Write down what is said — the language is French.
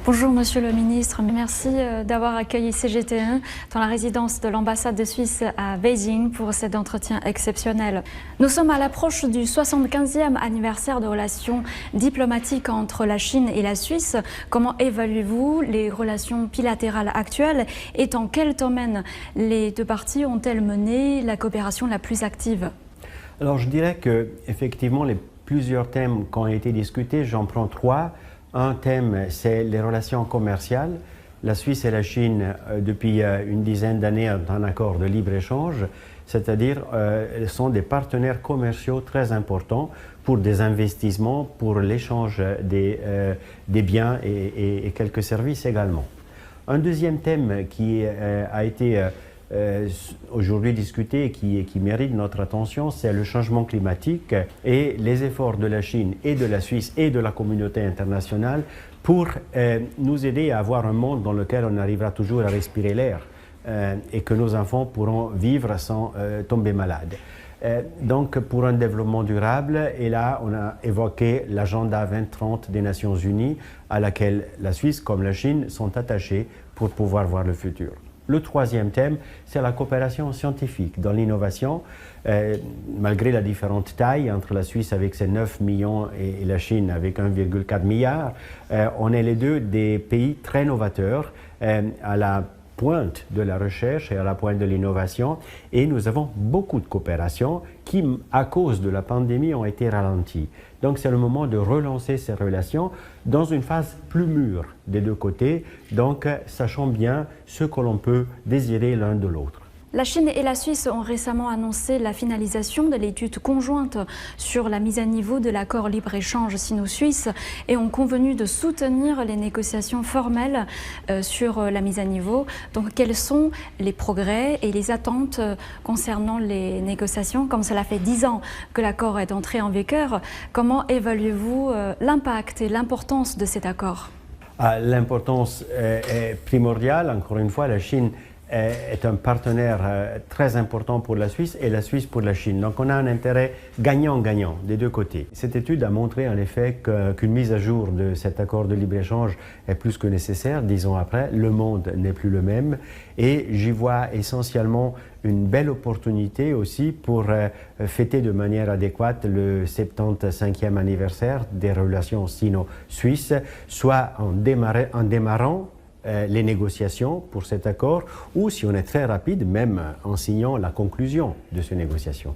Bonjour Monsieur le Ministre, merci d'avoir accueilli CGT1 dans la résidence de l'ambassade de Suisse à Beijing pour cet entretien exceptionnel. Nous sommes à l'approche du 75e anniversaire de relations diplomatiques entre la Chine et la Suisse. Comment évaluez-vous les relations bilatérales actuelles et dans quel domaine les deux parties ont-elles mené la coopération la plus active? Alors je dirais que effectivement les plusieurs thèmes qui ont été discutés, j'en prends trois. Un thème, c'est les relations commerciales. La Suisse et la Chine, depuis une dizaine d'années, ont un accord de libre-échange, c'est-à-dire elles sont des partenaires commerciaux très importants pour des investissements, pour l'échange des biens et quelques services également. Un deuxième thème qui a été aujourd'hui discuté et qui mérite notre attention, c'est le changement climatique et les efforts de la Chine et de la Suisse et de la communauté internationale pour nous aider à avoir un monde dans lequel on arrivera toujours à respirer l'air et que nos enfants pourront vivre sans tomber malades. Donc pour un développement durable, et là on a évoqué l'agenda 2030 des Nations Unies à laquelle la Suisse comme la Chine sont attachés pour pouvoir voir le futur. Le troisième thème, c'est la coopération scientifique dans l'innovation. Malgré la différente taille entre la Suisse avec ses 9 millions et la Chine avec 1,4 milliard, on est les deux des pays très novateurs à la pointe de la recherche et à la pointe de l'innovation, et nous avons beaucoup de coopérations qui, à cause de la pandémie, ont été ralenties. Donc c'est le moment de relancer ces relations dans une phase plus mûre des deux côtés, donc sachant bien ce que l'on peut désirer l'un de l'autre. La Chine et la Suisse ont récemment annoncé la finalisation de l'étude conjointe sur la mise à niveau de l'accord libre-échange sino-suisse et ont convenu de soutenir les négociations formelles sur la mise à niveau. Donc quels sont les progrès et les attentes concernant les négociations? Comme cela fait 10 ans que l'accord est entré en vigueur, comment évaluez-vous l'impact et l'importance de cet accord? L'importance est primordiale. Encore une fois, la Chine est un partenaire très important pour la Suisse et la Suisse pour la Chine. Donc on a un intérêt gagnant-gagnant des deux côtés. Cette étude a montré en effet qu'une mise à jour de cet accord de libre-échange est plus que nécessaire. 10 ans après, le monde n'est plus le même et j'y vois essentiellement une belle opportunité aussi pour fêter de manière adéquate le 75e anniversaire des relations sino-suisses, soit en démarrant les négociations pour cet accord, ou si on est très rapide, même en signant la conclusion de ces négociations.